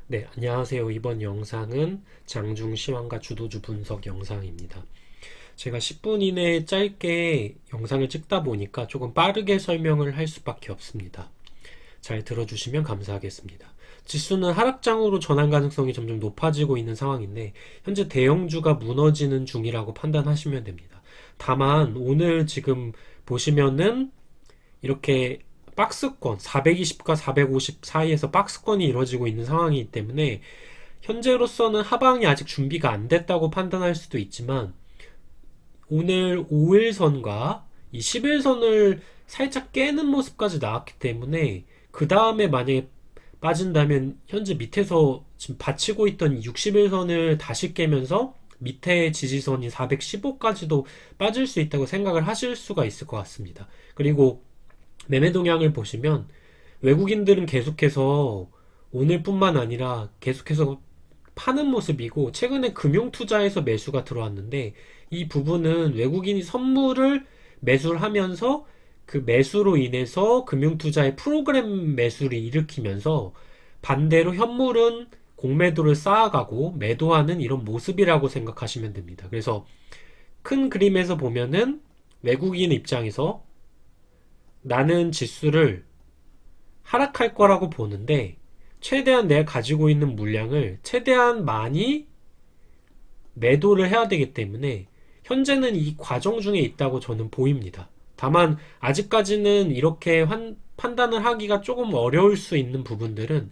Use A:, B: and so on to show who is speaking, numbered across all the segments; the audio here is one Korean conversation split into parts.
A: 네, 안녕하세요. 이번 영상은 장중 시황과 주도주 분석 영상입니다. 제가 10분 이내에 짧게 영상을 찍다 보니까 조금 빠르게 설명을 할 수밖에 없습니다. 잘 들어주시면 감사하겠습니다. 지수는 하락장으로 전환 가능성이 점점 높아지고 있는 상황인데 현재 대형주가 무너지는 중이라고 판단하시면 됩니다. 다만 오늘 지금 보시면은 이렇게 박스권 420과 450 사이에서 박스권이 이루어지고 있는 상황이기 때문에 현재로서는 하방이 아직 준비가 안 됐다고 판단할 수도 있지만 오늘 5일선과 이 10일선을 살짝 깨는 모습까지 나왔기 때문에 그 다음에 만약에 빠진다면 현재 밑에서 지금 받치고 있던 60일선을 다시 깨면서 밑에 지지선이 415까지도 빠질 수 있다고 생각을 하실 수가 있을 것 같습니다. 그리고 매매 동향을 보시면 외국인들은 계속해서 오늘뿐만 아니라 계속해서 파는 모습이고 최근에 금융투자에서 매수가 들어왔는데 이 부분은 외국인이 선물을 매수를 하면서 그 매수로 인해서 금융투자의 프로그램 매수를 일으키면서 반대로 현물은 공매도를 쌓아가고 매도하는 이런 모습이라고 생각하시면 됩니다. 그래서 큰 그림에서 보면은 외국인 입장에서 나는 지수를 하락할 거라고 보는데 최대한 내가 가지고 있는 물량을 최대한 많이 매도를 해야 되기 때문에 현재는 이 과정 중에 있다고 저는 보입니다. 다만 아직까지는 이렇게 판단을 하기가 조금 어려울 수 있는 부분들은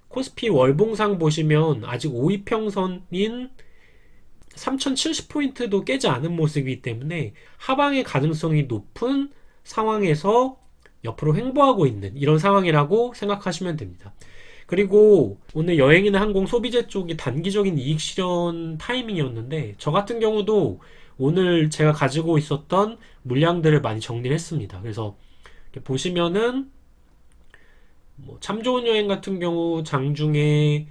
A: 코스피 월봉상 보시면 아직 5위평선인 3070포인트도 깨지 않은 모습이기 때문에 하방의 가능성이 높은 상황에서 옆으로 횡보하고 있는 이런 상황이라고 생각하시면 됩니다. 그리고 오늘 여행이나 항공 소비재 쪽이 단기적인 이익 실현 타이밍이었는데 저 같은 경우도 오늘 제가 가지고 있었던 물량들을 많이 정리를 했습니다. 그래서 이렇게 보시면은 참 좋은 여행 같은 경우 장중에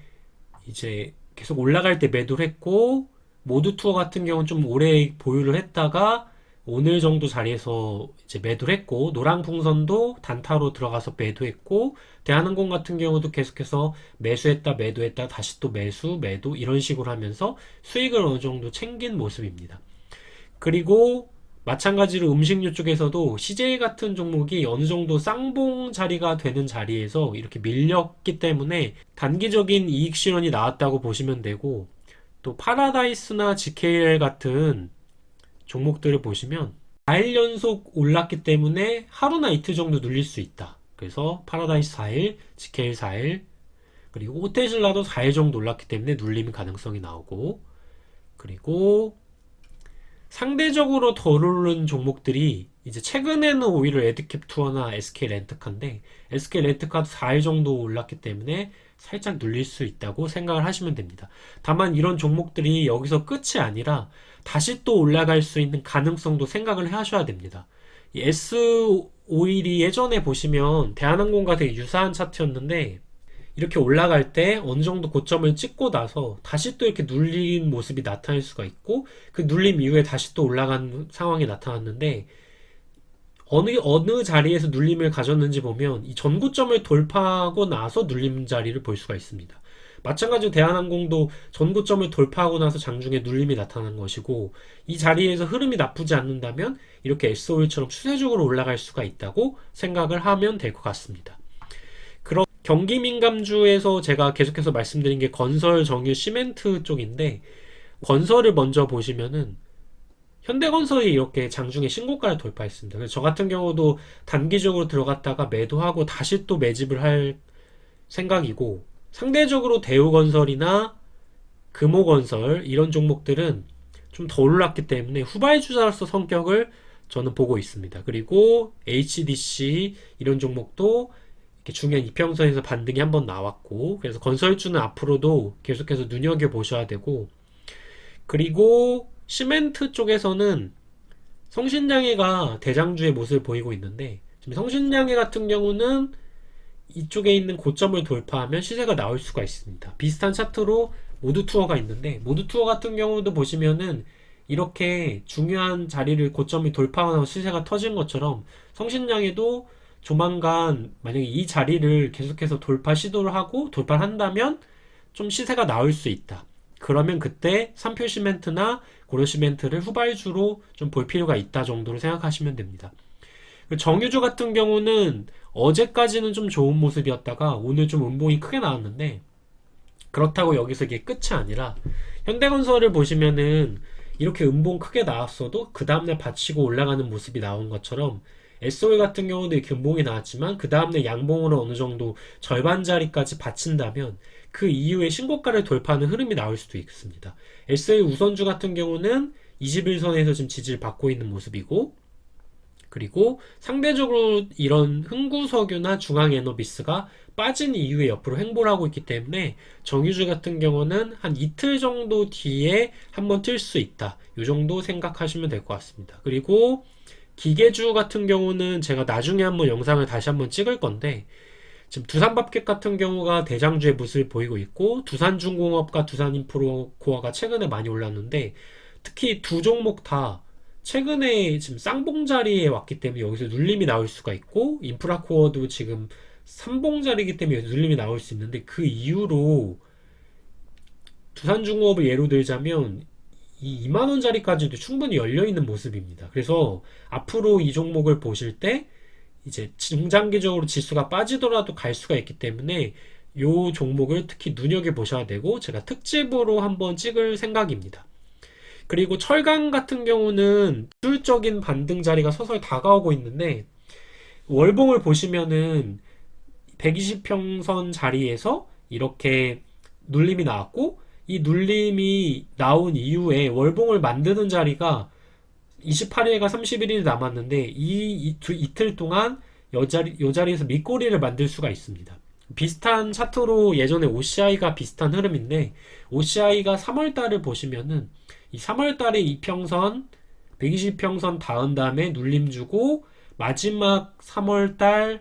A: 이제 계속 올라갈 때 매도를 했고 모두 투어 같은 경우는 좀 오래 보유를 했다가 오늘 정도 자리에서 이제 매도를 했고 노랑풍선도 단타로 들어가서 매도했고 대한항공 같은 경우도 계속해서 매수했다 매도했다 다시 또 매수 매도 이런 식으로 하면서 수익을 어느 정도 챙긴 모습입니다. 그리고 마찬가지로 음식료 쪽에서도 CJ 같은 종목이 어느 정도 쌍봉 자리가 되는 자리에서 이렇게 밀렸기 때문에 단기적인 이익 실현이 나왔다고 보시면 되고 또 파라다이스나 GKL 같은 종목들을 보시면 4일 연속 올랐기 때문에 하루나 이틀 정도 눌릴 수 있다. 그래서 파라다이스 4일, GKL 4일, 그리고 호텔신라도 4일 정도 올랐기 때문에 눌림 가능성이 나오고 그리고 상대적으로 덜 오른 종목들이 이제 최근에는 오히려 에드캡 투어나 SK 렌트카인데 SK 렌트카도 4일 정도 올랐기 때문에 살짝 눌릴 수 있다고 생각을 하시면 됩니다. 다만 이런 종목들이 여기서 끝이 아니라 다시 또 올라갈 수 있는 가능성도 생각을 하셔야 됩니다. 이 S51이 예전에 보시면 대한항공과 되게 유사한 차트였는데 이렇게 올라갈 때 어느 정도 고점을 찍고 나서 다시 또 이렇게 눌린 모습이 나타날 수가 있고 그 눌림 이후에 다시 또 올라간 상황이 나타났는데 어느 자리에서 눌림을 가졌는지 보면 이 전고점을 돌파하고 나서 눌림 자리를 볼 수가 있습니다. 마찬가지로 대한항공도 전고점을 돌파하고 나서 장중에 눌림이 나타난 것이고 이 자리에서 흐름이 나쁘지 않는다면 이렇게 S51처럼 추세적으로 올라갈 수가 있다고 생각을 하면 될 것 같습니다. 경기 민감주에서 제가 계속해서 말씀드린 게 건설, 정유, 시멘트 쪽인데 건설을 먼저 보시면은 현대건설이 이렇게 장중에 신고가를 돌파했습니다. 그래서 저 같은 경우도 단기적으로 들어갔다가 매도하고 다시 또 매집을 할 생각이고 상대적으로 대우건설이나 금호건설 이런 종목들은 좀 더 올랐기 때문에 후발주자로서 성격을 저는 보고 있습니다. 그리고 HDC 이런 종목도 중요한 이평선에서 반등이 한번 나왔고 그래서 건설주는 앞으로도 계속해서 눈여겨보셔야 되고 그리고 시멘트 쪽에서는 성신장애가 대장주의 모습을 보이고 있는데 지금 성신장애 같은 경우는 이쪽에 있는 고점을 돌파하면 시세가 나올 수가 있습니다. 비슷한 차트로 모두투어가 있는데 모두투어 같은 경우도 보시면은 이렇게 중요한 자리를 고점이 돌파하고 시세가 터진 것처럼 성신장애도 조만간 만약에 이 자리를 계속해서 돌파 시도를 하고 돌파를 한다면 좀 시세가 나올 수 있다. 그러면 그때 삼표시멘트나 고려시멘트를 후발주로 좀 볼 필요가 있다 정도로 생각하시면 됩니다. 정유주 같은 경우는 어제까지는 좀 좋은 모습이었다가 오늘 좀 음봉이 크게 나왔는데, 그렇다고 여기서 이게 끝이 아니라 현대건설을 보시면은 이렇게 음봉 크게 나왔어도 그 다음날 받치고 올라가는 모습이 나온 것처럼 SOE 같은 경우도 이렇게 음봉이 나왔지만 그 다음날 양봉으로 어느 정도 절반 자리까지 받친다면 그 이후에 신고가를 돌파하는 흐름이 나올 수도 있습니다. SOE 우선주 같은 경우는 21선에서 지금 지지를 받고 있는 모습이고, 그리고 상대적으로 이런 흥구석유나 중앙에너비스가 빠진 이후에 옆으로 횡보를 하고 있기 때문에 정유주 같은 경우는 한 이틀 정도 뒤에 한번 뜰 수 있다. 이 정도 생각하시면 될 것 같습니다. 그리고 기계주 같은 경우는 제가 나중에 한번 영상을 다시 한번 찍을 건데, 지금 두산밥켓 같은 경우가 대장주의 모습을 보이고 있고, 두산중공업과 두산인프로코어가 최근에 많이 올랐는데, 특히 두 종목 다 최근에 지금 쌍봉 자리에 왔기 때문에 여기서 눌림이 나올 수가 있고, 인프라코어도 지금 3봉 자리이기 때문에 눌림이 나올 수 있는데, 그 이후로 두산중공업을 예로 들자면 이 2만원 자리까지도 충분히 열려있는 모습입니다. 그래서 앞으로 이 종목을 보실 때 이제 중장기적으로 지수가 빠지더라도 갈 수가 있기 때문에 이 종목을 특히 눈여겨보셔야 되고, 제가 특집으로 한번 찍을 생각입니다. 그리고 철강 같은 경우는 기술적인 반등 자리가 서서히 다가오고 있는데, 월봉을 보시면은 120평선 자리에서 이렇게 눌림이 나왔고, 이 눌림이 나온 이후에 월봉을 만드는 자리가 28일과 31일 남았는데, 이틀 동안 요 자리에서 밑꼬리를 만들 수가 있습니다. 비슷한 차트로 예전에 OCI가 비슷한 흐름인데, OCI가 3월달을 보시면은 이 3월달에 이평선 120평선 닿은 다음에 눌림 주고, 마지막 3월달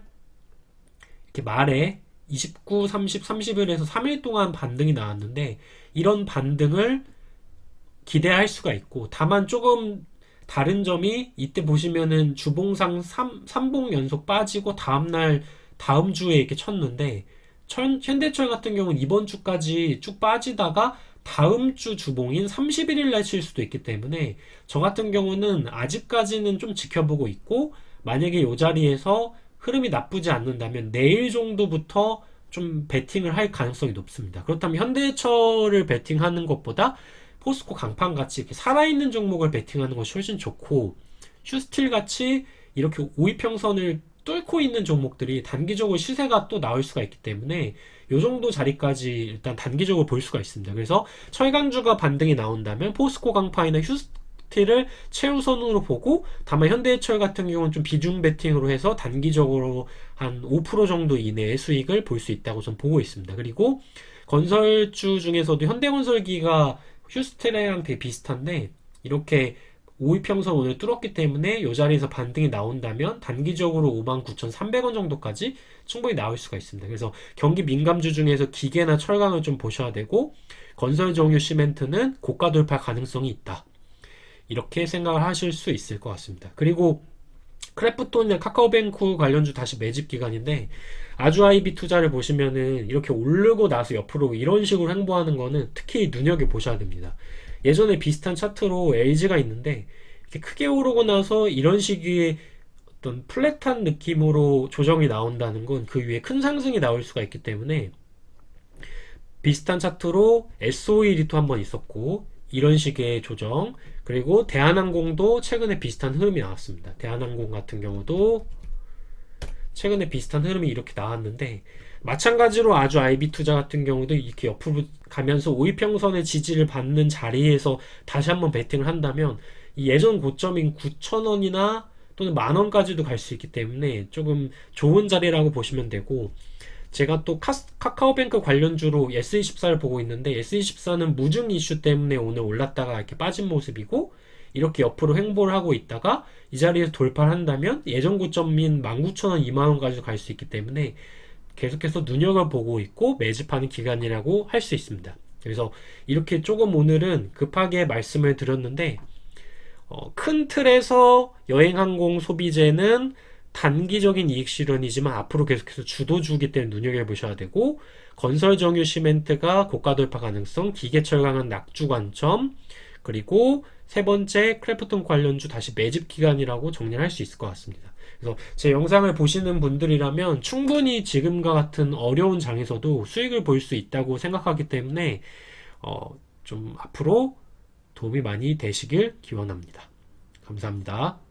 A: 이렇게 말에 29, 30, 30일에서 3일 동안 반등이 나왔는데, 이런 반등을 기대할 수가 있고, 다만 조금 다른 점이 이때 보시면은 주봉상 3봉 연속 빠지고 다음날 다음 주에 이렇게 쳤는데, 현대철 같은 경우는 이번 주까지 쭉 빠지다가 다음 주 주봉인 31일 날 칠 수도 있기 때문에, 저 같은 경우는 아직까지는 좀 지켜보고 있고, 만약에 이 자리에서 흐름이 나쁘지 않는다면 내일 정도부터 좀 베팅을 할 가능성이 높습니다. 그렇다면 현대철을 베팅하는 것보다 포스코 강판 같이 이렇게 살아있는 종목을 베팅하는 것이 훨씬 좋고, 휴스틸 같이 이렇게 5위평선을 뚫고 있는 종목들이 단기적으로 시세가 또 나올 수가 있기 때문에 요 정도 자리까지 일단 단기적으로 볼 수가 있습니다. 그래서 철강주가 반등이 나온다면 포스코 강파이나 휴스틸을 최우선으로 보고, 다만 현대해철 같은 경우는 좀 비중 베팅으로 해서 단기적으로 한 5% 정도 이내의 수익을 볼 수 있다고 저는 보고 있습니다. 그리고 건설주 중에서도 현대건설기가 휴스틸이랑 되게 비슷한데, 이렇게 5위평선 오늘 뚫었기 때문에 이 자리에서 반등이 나온다면 단기적으로 59,300원 정도까지 충분히 나올 수가 있습니다. 그래서 경기 민감주 중에서 기계나 철강을 좀 보셔야 되고, 건설정유 시멘트는 고가 돌파 가능성이 있다, 이렇게 생각을 하실 수 있을 것 같습니다. 그리고 크래프톤이나 카카오뱅크 관련주 다시 매집 기간인데, 아주아이비 투자를 보시면은 이렇게 오르고 나서 옆으로 이런 식으로 횡보하는 거는 특히 눈여겨보셔야 됩니다. 예전에 비슷한 차트로 LG가 있는데, 이렇게 크게 오르고 나서 이런 식의 어떤 플랫한 느낌으로 조정이 나온다는 건 그 위에 큰 상승이 나올 수가 있기 때문에, 비슷한 차트로 SOE 리토 한번 있었고 이런 식의 조정, 그리고 대한항공도 최근에 비슷한 흐름이 나왔습니다. 대한항공 같은 경우도 최근에 비슷한 흐름이 이렇게 나왔는데, 마찬가지로 아주 IB 투자 같은 경우도 이렇게 옆으로 가면서 5위평선의 지지를 받는 자리에서 다시 한번 베팅을 한다면 이 예전 고점인 9,000원이나 또는 만원까지도 갈 수 있기 때문에 조금 좋은 자리라고 보시면 되고, 제가 또 카카오뱅크 관련주로 S24를 보고 있는데, S24는 무증 이슈 때문에 오늘 올랐다가 이렇게 빠진 모습이고, 이렇게 옆으로 횡보를 하고 있다가 이 자리에서 돌파를 한다면 예전 고점인 19,000원, 2만원까지도 갈 수 있기 때문에 계속해서 눈여겨보고 있고 매집하는 기간이라고 할 수 있습니다. 그래서 이렇게 조금 오늘은 급하게 말씀을 드렸는데, 큰 틀에서 여행항공 소비재는 단기적인 이익 실현이지만 앞으로 계속해서 주도주기 때문에 눈여겨보셔야 되고, 건설 정유 시멘트가 고가 돌파 가능성, 기계철강은 낙주 관점, 그리고 세 번째 크래프톤 관련주 다시 매집 기간이라고 정리를 할 수 있을 것 같습니다. 그래서 제 영상을 보시는 분들이라면 충분히 지금과 같은 어려운 장에서도 수익을 볼 수 있다고 생각하기 때문에 좀 앞으로 도움이 많이 되시길 기원합니다. 감사합니다.